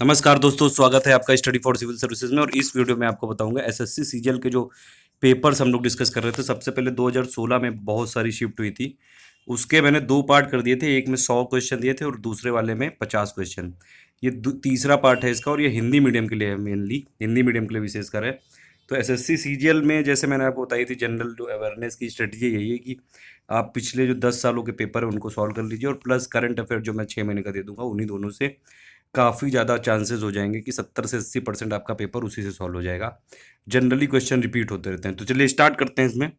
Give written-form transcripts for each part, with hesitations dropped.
नमस्कार दोस्तों, स्वागत है आपका स्टडी फॉर सिविल सर्विसेज में। और इस वीडियो में आपको बताऊंगा एसएससी सीजीएल के जो पेपर्स हम लोग डिस्कस कर रहे थे। सबसे पहले 2016 में बहुत सारी शिफ्ट हुई थी, उसके मैंने दो पार्ट कर दिए थे। एक में 100 क्वेश्चन दिए थे और दूसरे वाले में 50 क्वेश्चन। ये तीसरा पार्ट है इसका, और ये हिंदी मीडियम के लिए है, मेनली हिंदी मीडियम के लिए विशेषकर है। तो एसएससी सीजीएल में जैसे मैंने आपको बताई थी, जनरल जो अवेयरनेस की स्ट्रेटजी यही है कि आप पिछले जो 10 सालों के पेपर है उनको सॉल्व कर लीजिए, और प्लस करंट अफेयर जो मैं 6 महीने का दे दूंगा, उन्हीं दोनों से काफ़ी ज़्यादा चांसेस हो जाएंगे कि 70 से 80% आपका पेपर उसी से सॉल्व हो जाएगा। जनरली क्वेश्चन रिपीट होते रहते हैं। तो चलिए स्टार्ट करते हैं इसमें।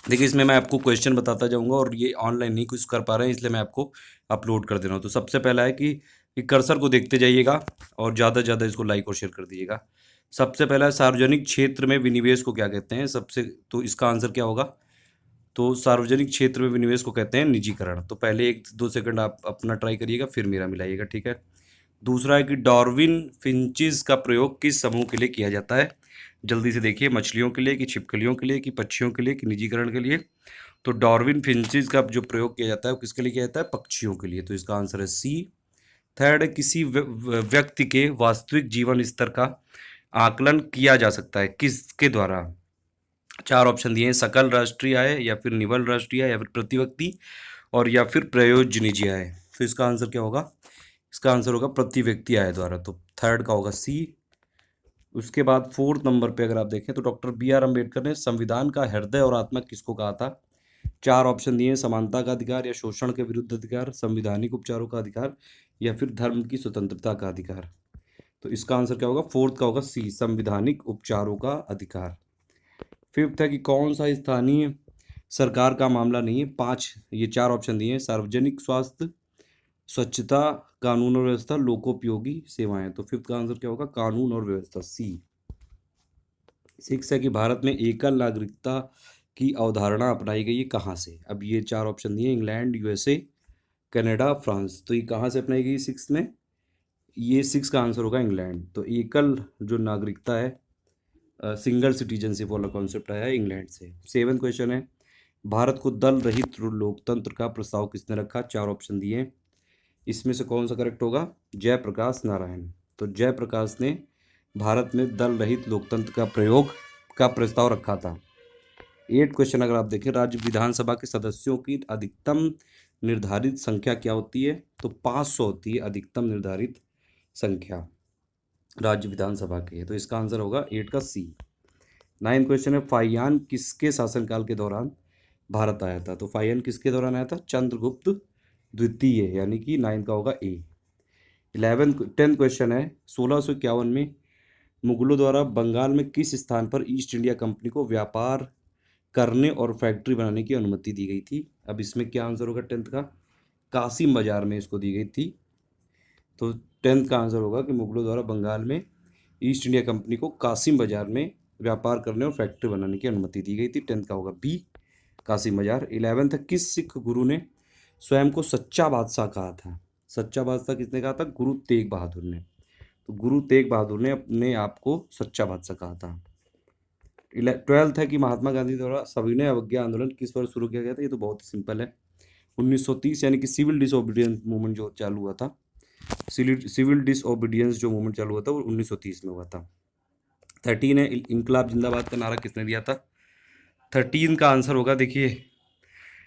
देखिए, इसमें मैं आपको क्वेश्चन बताता जाऊंगा, और ये ऑनलाइन नहीं कुछ कर पा रहे हैं इसलिए मैं आपको अपलोड कर दे रहा हूँ। तो सबसे पहला है कि कर्सर को देखते जाइएगा और ज़्यादा से ज़्यादा इसको लाइक और शेयर कर दीजिएगा। सबसे पहला है, सार्वजनिक क्षेत्र में विनिवेश को क्या कहते हैं? तो इसका आंसर क्या होगा? तो सार्वजनिक क्षेत्र में विनिवेश को कहते हैं निजीकरण। तो पहले 1-2 सेकंड आप अपना ट्राई करिएगा, फिर मेरा मिलाइएगा, ठीक है। दूसरा है कि डार्विन फिंचेस का प्रयोग किस समूह के लिए किया जाता है? जल्दी से देखिए, मछलियों के लिए, कि छिपकलियों के लिए, कि पक्षियों के लिए, कि निजीकरण के लिए? तो डार्विन फिंचेस का जो प्रयोग किया जाता है वो किसके लिए किया जाता है? पक्षियों के लिए। तो इसका आंसर है सी। थर्ड है, किसी व्यक्ति के वास्तविक जीवन स्तर का आकलन किया जा सकता है किसके द्वारा? चार ऑप्शन दिए हैं, सकल राष्ट्रीय आय, या फिर निवल राष्ट्रीय आय, या फिर प्रति व्यक्ति, और या फिर प्रयोज्य निजी आय। तो इसका आंसर क्या होगा? इसका आंसर होगा प्रति व्यक्ति आय द्वारा। तो थर्ड का होगा सी। उसके बाद फोर्थ नंबर पे अगर आप देखें तो डॉक्टर बी आर अम्बेडकर ने संविधान का हृदय और आत्मा किसको कहा था? चार ऑप्शन दिए हैं, समानता का अधिकार, या शोषण के विरुद्ध अधिकार, संविधानिक उपचारों का अधिकार, या फिर धर्म की स्वतंत्रता का अधिकार। तो इसका आंसर क्या होगा? फोर्थ का होगा सी, संविधानिक उपचारों का अधिकार। फिफ्थ है कि कौन सा स्थानीय सरकार का मामला नहीं है? ये चार ऑप्शन दिए हैं, सार्वजनिक स्वास्थ्य, स्वच्छता, कानून और व्यवस्था, लोकोपयोगी सेवाएं। तो फिफ्थ का आंसर क्या होगा? कानून और व्यवस्था, सी। सिक्स है कि भारत में एकल नागरिकता की अवधारणा अपनाई गई है कहाँ से? अब ये चार ऑप्शन दिए, इंग्लैंड, यूएसए, कनाडा, फ्रांस। तो ये कहाँ से अपनाई गई सिक्स में? ये सिक्स का आंसर होगा इंग्लैंड। तो एकल जो नागरिकता है, सिंगल सिटीजनशिप वाला कॉन्सेप्ट आया है इंग्लैंड से। सेवन क्वेश्चन है, भारत को दल रहित लोकतंत्र का प्रस्ताव किसने रखा? चार ऑप्शन दिए, इसमें से कौन सा करेक्ट होगा? जयप्रकाश नारायण। तो जयप्रकाश ने भारत में दल रहित लोकतंत्र का प्रयोग का प्रस्ताव रखा था। एट क्वेश्चन अगर आप देखें, राज्य विधानसभा के सदस्यों की अधिकतम निर्धारित संख्या क्या होती है? तो 500 होती है अधिकतम निर्धारित संख्या राज्य विधानसभा की है। तो इसका आंसर होगा एट का सी। नाइन क्वेश्चन है, फाइयान किसके शासनकाल के दौरान भारत आया था? तो फाइयान किसके दौरान आया था? चंद्रगुप्त द्वितीय, यानी कि नाइन का होगा ए। 10th क्वेश्चन है, 1651 में मुगलों द्वारा बंगाल में किस स्थान पर ईस्ट इंडिया कंपनी को व्यापार करने और फैक्ट्री बनाने की अनुमति दी गई थी? अब इसमें क्या आंसर होगा 10th का? कासिम बाजार में इसको दी गई थी। तो 10th का आंसर होगा कि मुगलों द्वारा बंगाल में ईस्ट इंडिया कंपनी को कासिम बाजार में व्यापार करने और फैक्ट्री बनाने की अनुमति दी गई थी। 10th का होगा बी, कासिम बाजार। 11th है, किस सिख गुरु ने स्वयं को सच्चा बादशाह कहा था? सच्चा बादशाह किसने कहा था? गुरु तेग बहादुर ने। तो गुरु तेग बहादुर ने अपने आप को सच्चा बादशाह कहा था। 12th है कि महात्मा गांधी द्वारा सविनय अवज्ञा आंदोलन किस वर्ष शुरू किया गया था? ये तो बहुत ही सिंपल है, 1930, यानी कि सिविल डिसोबीडियंस मूवमेंट जो चालू हुआ था, सिविल डिसओबीडियंस जो मूवमेंट चालू हुआ था वो 1930 में हुआ था। 13 है, इंकलाब जिंदाबाद का नारा किसने दिया था? 13 का आंसर होगा, देखिए,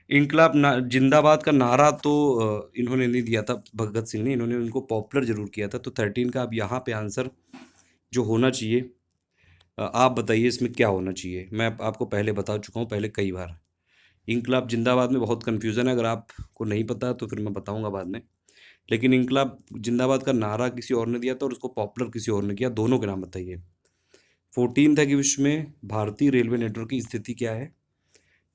जिंदाबाद का नारा तो इन्होंने नहीं दिया था, भगत सिंह ने, इन्होंने उनको पॉपुलर जरूर किया था। तो 13 का अब यहाँ पे आंसर जो होना चाहिए, आप बताइए इसमें क्या होना चाहिए? मैं आपको पहले बता चुका हूँ, पहले कई बार। इंकलाब जिंदाबाद में बहुत कन्फ्यूज़न है, अगर आपको नहीं पता तो फिर मैं बताऊंगा बाद में। लेकिन इंकलाब जिंदाबाद का नारा किसी और ने दिया था और उसको पॉपुलर किसी और ने किया, दोनों के नाम बताइए। 14 है कि विश्व में भारतीय रेलवे नेटवर्क की स्थिति क्या है?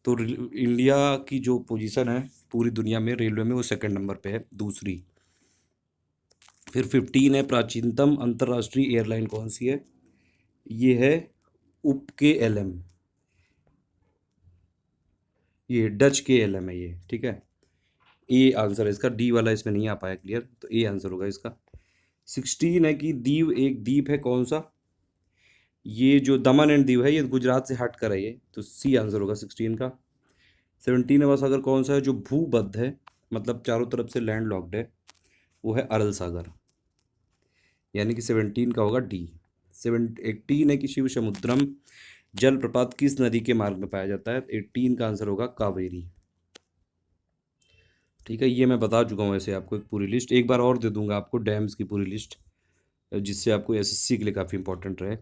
तो इंडिया की जो पोजीशन है पूरी दुनिया में रेलवे में, वो सेकंड नंबर पे है, दूसरी। फिर 15 है, प्राचीनतम अंतर्राष्ट्रीय एयरलाइन कौन सी है? ये है उप के एल एम, ये डच के एल एम है ये, ठीक है। ए आंसर है इसका, डी वाला इसमें नहीं आ पाया क्लियर, तो ए आंसर होगा इसका। 16 है कि दीव एक द्वीप है, कौन सा? ये जो दमन एंड दीव है ये गुजरात से हट कर है ये, तो सी आंसर होगा 16 का। 17 है, सागर कौन सा है जो भूबद्ध है, मतलब चारों तरफ से लैंड लॉक्ड है? वो है अरल सागर। यानी कि 17 का होगा डी। 18 है कि शिव समुद्रम जलप्रपात किस नदी के मार्ग में पाया जाता है? 18 का आंसर होगा कावेरी। ठीक है, ये मैं बता चुका हूँ ऐसे आपको एक पूरी लिस्ट, एक बार और दे दूंगा आपको डैम्स की पूरी लिस्ट, जिससे आपको एसएससी के लिए काफ़ी इंपॉर्टेंट रहे।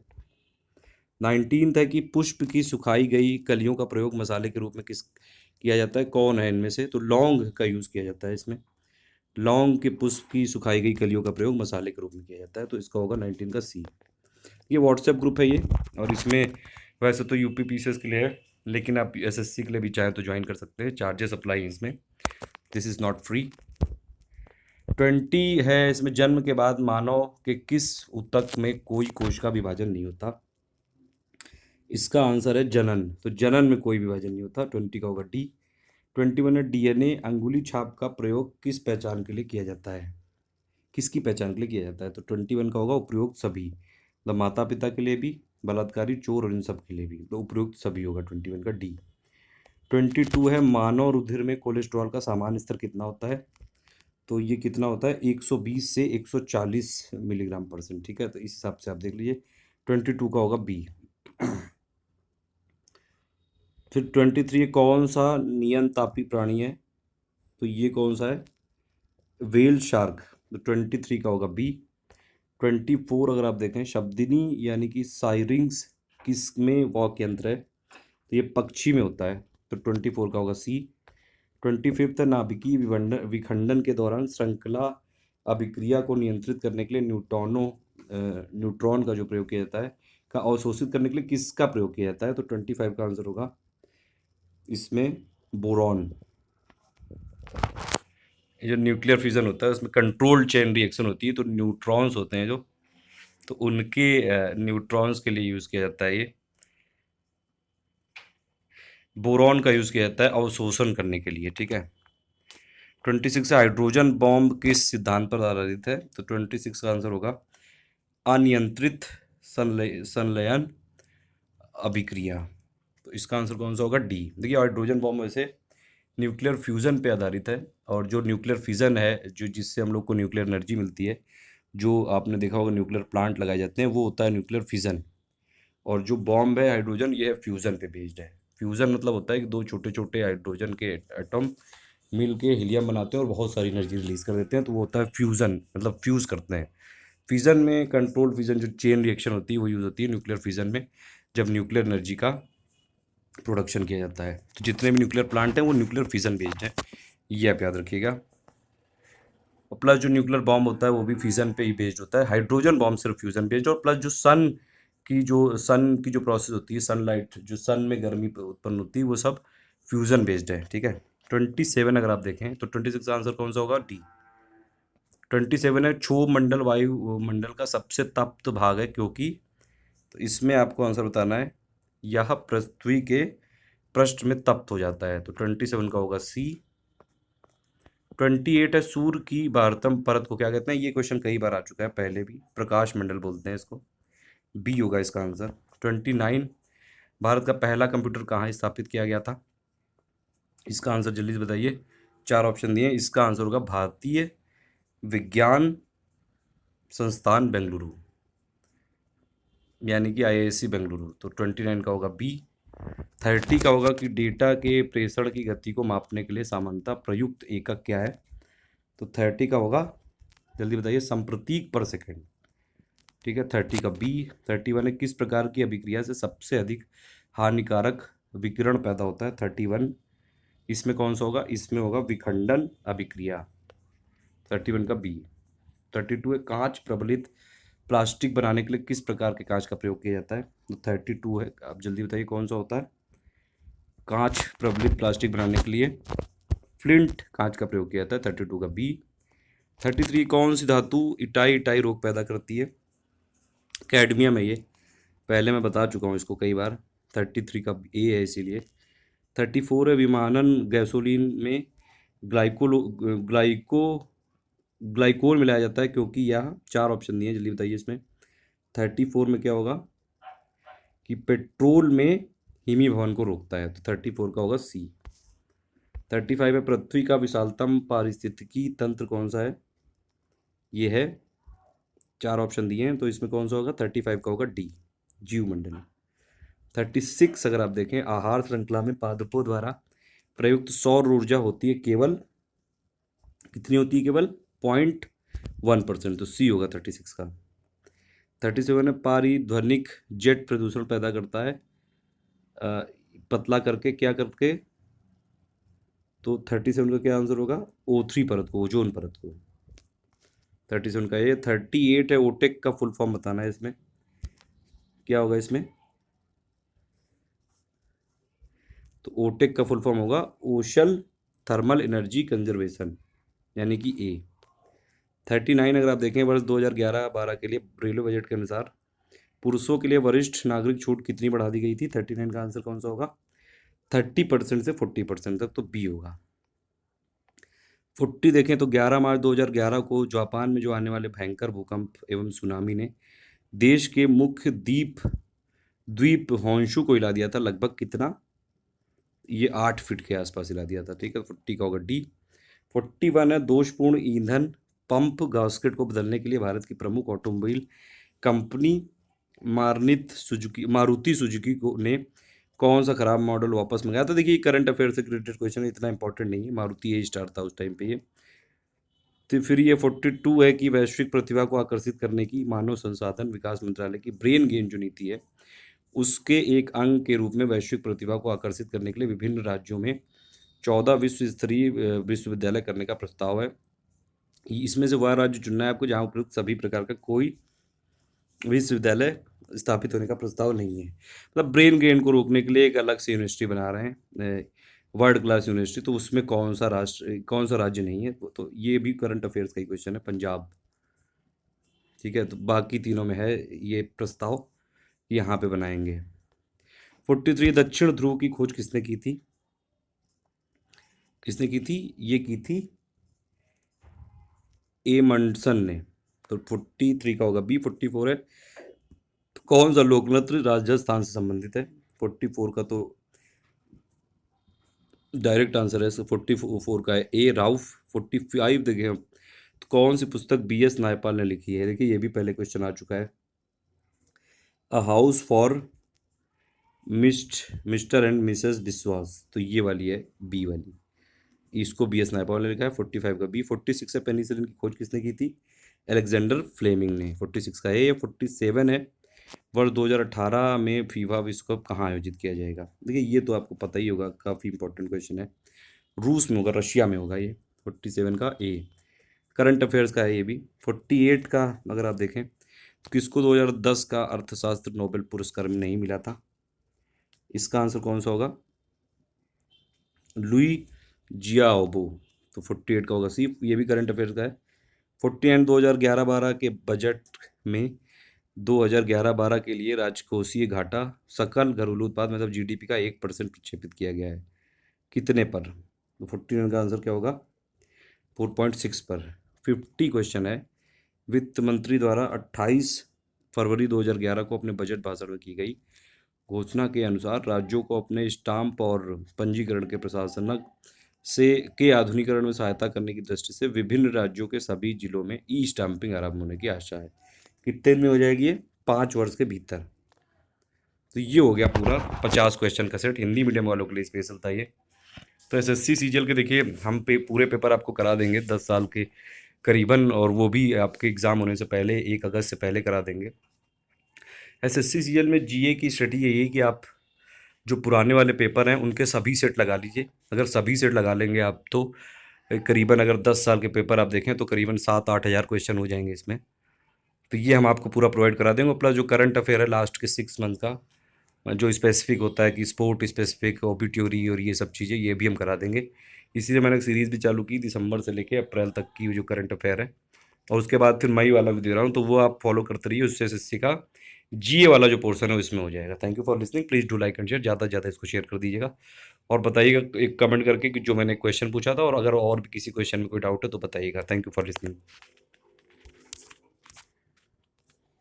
19 है कि पुष्प की सुखाई गई कलियों का प्रयोग मसाले के रूप में किस किया जाता है? कौन है इनमें से? तो लौंग का यूज़ किया जाता है इसमें। लौंग के पुष्प की सुखाई गई कलियों का प्रयोग मसाले के रूप में किया जाता है, तो इसका होगा 19 का सी। ये व्हाट्सएप ग्रुप है ये, और इसमें वैसे तो यूपी पीसीएस के लिए है, लेकिन आप एसएससी के लिए भी चाहें तो ज्वाइन कर सकते हैं, चार्जेस अप्लाई हैं इसमें, दिस इज़ नॉट फ्री। 20 है इसमें, जन्म के बाद मानव के किस ऊतक में कोई कोश का विभाजन नहीं होता? इसका आंसर है जनन, तो जनन में कोई विभाजन नहीं होता, 20 का होगा डी। 21 है डीएनए अंगुली छाप का प्रयोग किस पहचान के लिए किया जाता है? किसकी पहचान के लिए किया जाता है? तो 21 का होगा उपयुक्त सभी, मतलब माता पिता के लिए भी, बलात्कारी, चोर और इन सब के लिए भी, तो उपयुक्त सभी होगा 21 का डी। 22 है मानव रुधिर में कोलेस्ट्रॉल का सामान्य स्तर कितना होता है? तो ये कितना होता है? 120 से 140 मिलीग्राम परसेंट। ठीक है, तो इस हिसाब से आप देख लीजिए, 22 का होगा बी। फिर 23 कौन सा नियंतापी प्राणी है? तो ये कौन सा है? वेल शार्क, तो 23 का होगा बी। 24 अगर आप देखें, शब्दिनी यानी कि साइरिंग्स किस में वाक्य यंत्र है? तो ये पक्षी में होता है, तो 24 का होगा सी। 25 है नाभिकीय विखंडन के दौरान श्रृंखला अभिक्रिया को नियंत्रित करने के लिए न्यूट्रॉन का जो प्रयोग किया जाता है, का अवशोषित करने के लिए किसका प्रयोग किया जाता है? तो 25 का आंसर होगा इसमें बोरॉन। ये जो न्यूक्लियर फ्यूजन होता है उसमें कंट्रोल्ड चेन रिएक्शन होती है, तो न्यूट्रॉन्स होते हैं जो, तो उनके न्यूट्रॉन्स के लिए यूज़ किया जाता है ये, बोरॉन का यूज़ किया जाता है अवशोषण करने के लिए। ठीक है, 26 हाइड्रोजन बॉम्ब किस सिद्धांत पर आधारित है? तो 26 का आंसर होगा अनियंत्रित संलयन अभिक्रिया, तो इसका आंसर कौन सा होगा? डी। देखिए, हाइड्रोजन बॉम्ब वैसे न्यूक्लियर फ्यूज़न पे आधारित है, और जो न्यूक्लियर फिजन है, जो जिससे हम लोग को न्यूक्लियर एनर्जी मिलती है, जो आपने देखा होगा न्यूक्लियर प्लांट लगाए जाते हैं, वो होता है न्यूक्लियर फिजन। और जो बॉम्ब है हाइड्रोजन, ये है फ्यूज़न पे बेस्ड है। फ्यूज़न मतलब होता है कि दो छोटे छोटे हाइड्रोजन के एटम मिल के हीलियम बनाते हैं और बहुत सारी एनर्जी रिलीज कर देते हैं, तो वो होता है फ्यूज़न, मतलब फ्यूज़ करते हैं। फिजन में कंट्रोल फिजन जो चेन रिएक्शन होती है वो यूज़ होती है न्यूक्लियर फिजन में, जब न्यूक्लियर एनर्जी का प्रोडक्शन किया जाता है। तो जितने भी न्यूक्लियर प्लांट हैं वो न्यूक्लियर फिजन बेस्ड है, ये आप याद रखिएगा। और प्लस जो न्यूक्लियर बॉम्ब होता है वो भी फिजन पे ही बेस्ड होता है, हाइड्रोजन बॉम्ब सिर्फ फ्यूजन बेस्ड, और प्लस जो सन की जो प्रोसेस होती है, सनलाइट जो सन में गर्मी उत्पन्न होती है, वो सब फ्यूजन बेस्ड है। ठीक है, 27 अगर आप देखें तो 26 का आंसर कौन सा होगा? डी। 27 है क्षोभ मंडल वायुमंडल का सबसे तप्त भाग है क्योंकि, तो इसमें आपको आंसर बताना है, यह पृथ्वी के पृष्ठ में तप्त हो जाता है, तो 27 का होगा सी। 28 है सूर्य की बाहरतम परत को क्या कहते हैं? ये क्वेश्चन कई बार आ चुका है पहले भी, प्रकाश मंडल बोलते हैं इसको, बी होगा इसका आंसर। 29 भारत का पहला कंप्यूटर कहाँ स्थापित किया गया था? इसका आंसर जल्दी से बताइए, 4 ऑप्शन दिए, इसका आंसर होगा भारतीय विज्ञान संस्थान बेंगलुरु, यानी कि आईआईएससी बेंगलुरु, तो 29 का होगा बी। 30 का होगा कि डेटा के प्रेषण की गति को मापने के लिए सामान्यतः प्रयुक्त एकक क्या है? तो 30 का होगा, जल्दी बताइए, संप्रतीक पर सेकंड। ठीक है, 30 का बी। 31 है किस प्रकार की अभिक्रिया से सबसे अधिक हानिकारक विकिरण पैदा होता है? 31, इसमें कौन सा होगा? इसमें होगा विखंडन अभिक्रिया, 31 का बी। 32 है कांच प्रबलित प्लास्टिक बनाने के लिए किस प्रकार के कांच का प्रयोग किया जाता है? तो 32 है, आप जल्दी बताइए कौन सा होता है? कांच प्रबलित प्लास्टिक बनाने के लिए फ्लिंट कांच का प्रयोग किया जाता है, 32 का बी। 33 कौन सी धातु इटाई इटाई रोग पैदा करती है? कैडमियम है ये, पहले मैं बता चुका हूँ इसको कई बार, 33 का ए है इसीलिए। 34 है विमानन गैसोलीन में ग्लाइकोलो ग्लाइको ग्लाइकोल मिलाया जाता है क्योंकि यह, 4 ऑप्शन दिए, जल्दी बताइए इसमें 34 में क्या होगा? कि पेट्रोल में हिमी भवन को रोकता है, तो 34 का होगा सी। 35 है पृथ्वी का विशालतम पारिस्थितिकी तंत्र कौन सा है? ये है 4 ऑप्शन दिए हैं, तो इसमें कौन सा होगा? 35 का होगा डी, जीवमंडल। 36 अगर आप देखें, आहार श्रृंखला में पादपों द्वारा प्रयुक्त सौर ऊर्जा होती है केवल, कितनी होती है? केवल 0.1%, तो सी होगा 36 का। 37 है, पारिध्वनिक जेट प्रदूषण पैदा करता है पतला करके, क्या करके? तो 37 का क्या आंसर होगा? O3 परत को, ओजोन परत को। 37 का ये। 38 है, ओटेक का फुल फॉर्म बताना है इसमें, क्या होगा इसमें? तो ओटेक का फुल फॉर्म होगा ओशल थर्मल एनर्जी कंजर्वेशन, यानी कि ए। 39 अगर आप देखें, वर्ष 2011-12 के लिए रेलवे बजट के अनुसार पुरुषों के लिए वरिष्ठ नागरिक छूट कितनी बढ़ा दी गई थी? 39 का आंसर कौन सा होगा? 30% से 40% तक, तो बी होगा। 40 देखें तो 11 मार्च 2011 को जापान में जो आने वाले भयंकर भूकंप एवं सुनामी ने देश के मुख्य द्वीप होंशु को हिला दिया था। लगभग कितना? ये 8 फीट के आसपास हिला दिया था। ठीक है, 40 का होगा डी। 41 है, दोषपूर्ण ईंधन पंप गास्केट को बदलने के लिए भारत की प्रमुख ऑटोमोबाइल कंपनी मारुति सुजुकी को ने कौन सा खराब मॉडल वापस मंगाया? तो देखिए, करंट अफेयर से रिलेटेड क्वेश्चन है, इतना इंपॉर्टेंट नहीं है। मारुति ए स्टार था उस टाइम पे ये। तो फिर ये 42 है कि वैश्विक प्रतिभा को आकर्षित करने की मानव संसाधन विकास मंत्रालय की ब्रेन गेन जो नीति है, उसके एक अंग के रूप में वैश्विक प्रतिभा को आकर्षित करने के लिए विभिन्न राज्यों में 14 विश्व स्तरीय विश्वविद्यालय करने का प्रस्ताव है। इसमें से वह राज्य चुनना है आपको जहाँ उपयुक्त सभी प्रकार का कोई विश्वविद्यालय स्थापित होने का प्रस्ताव नहीं है। मतलब ब्रेन गेन को रोकने के लिए एक अलग से यूनिवर्सिटी बना रहे हैं, वर्ल्ड क्लास यूनिवर्सिटी। तो उसमें कौन सा राज्य नहीं है? तो ये भी करंट अफेयर्स का ही क्वेश्चन है, पंजाब। ठीक है, तो बाकी तीनों में है ये प्रस्ताव, यहाँ पे बनाएंगे। 43 दक्षिण ध्रुव की खोज किसने की थी? किसने की थी? ये की थी एमंडसन ने। तो 43 का होगा बी। 44 है, तो कौन सा लोकतंत्र राजस्थान से संबंधित है? 44 का तो डायरेक्ट आंसर है। 44 का है ए, राउफ। 45 देखिए हम, तो कौन सी पुस्तक BS नायपाल ने लिखी है? देखिए, ये भी पहले क्वेश्चन आ चुका है। A house for Mr and Mrs Biswas, तो ये वाली है, बी वाली। इसको BS नायपाल ने लिखा है। 45 का बी। 46 है, पेनिसिलिन की खोज किसने की थी? अलेक्जेंडर फ्लेमिंग ने। 46 का ए। 47 है, वर्ष 2018 में फीफा विश्व कप कहाँ आयोजित किया जाएगा? देखिए, ये तो आपको पता ही होगा, काफ़ी इंपॉर्टेंट क्वेश्चन है। रूस में होगा, रशिया में होगा ये। 47 का ए, करंट अफेयर्स का है ये भी। 48 का अगर आप देखें, तो किसको 2010 का अर्थशास्त्र नोबेल पुरस्कार में नहीं मिला था? इसका आंसर कौन सा होगा? लुई जियाओबो। तो 48 का होगा सी। ये भी करंट अफेयर्स का है। 49 2011-12 के बजट में 2011-12 के लिए राजकोषीय घाटा सकल घरेलू उत्पाद मतलब GDP का 1% प्रक्षेपित किया गया है। कितने पर? तो 49 का आंसर क्या होगा? 4.6 पर। 50 क्वेश्चन है, वित्त मंत्री द्वारा 28 फरवरी 2011 को अपने बजट भाषण में की गई घोषणा के अनुसार राज्यों को अपने स्टाम्प और पंजीकरण के प्रशासनक के आधुनिकीकरण में सहायता करने की दृष्टि से विभिन्न राज्यों के सभी जिलों में स्टाम्पिंग आरंभ होने की आशा है। कितने में हो जाएगी ये? 5 वर्ष के भीतर। तो ये हो गया पूरा 50 क्वेश्चन का सेट, हिंदी मीडियम वालों के लिए स्पेशल था ये। तो SSC CGL के देखिए, हम पूरे पेपर आपको करा देंगे 10 साल के करीबन, और वो भी आपके एग्ज़ाम होने से पहले 1 अगस्त से पहले करा देंगे। SSC CGL में GA की स्ट्रेटजी यही है कि आप जो पुराने वाले पेपर हैं उनके सभी सेट लगा लीजिए। अगर सभी सेट लगा लेंगे आप, तो करीबन अगर 10 साल के पेपर आप देखें तो करीबन 7-8 हज़ार क्वेश्चन हो जाएंगे इसमें। तो ये हम आपको पूरा प्रोवाइड करा देंगे। प्लस जो करंट अफेयर है लास्ट के 6 मंथ का, जो स्पेसिफिक होता है कि स्पोर्ट स्पेसिफिक, ओबिट्यूरी और ये सब चीज़ें, ये भी हम करा देंगे। इसीलिए मैंने एक सीरीज़ भी चालू की दिसंबर से लेके अप्रैल तक की जो करंट अफेयर है, और उसके बाद फिर मई वाला भी दे रहा हूँ, तो वो आप फॉलो करते रहिए। उससे SSC का GA वाला जो पोर्सन है उसमें हो जाएगा। Thank you for listening. Please do like and share, ज़्यादा से ज़्यादा इसको शेयर कर दीजिएगा। और बताइएगा एक कमेंट करके कि जो मैंने क्वेश्चन पूछा था, और अगर और भी किसी क्वेश्चन में कोई डाउट है तो बताइएगा। Thank you for listening.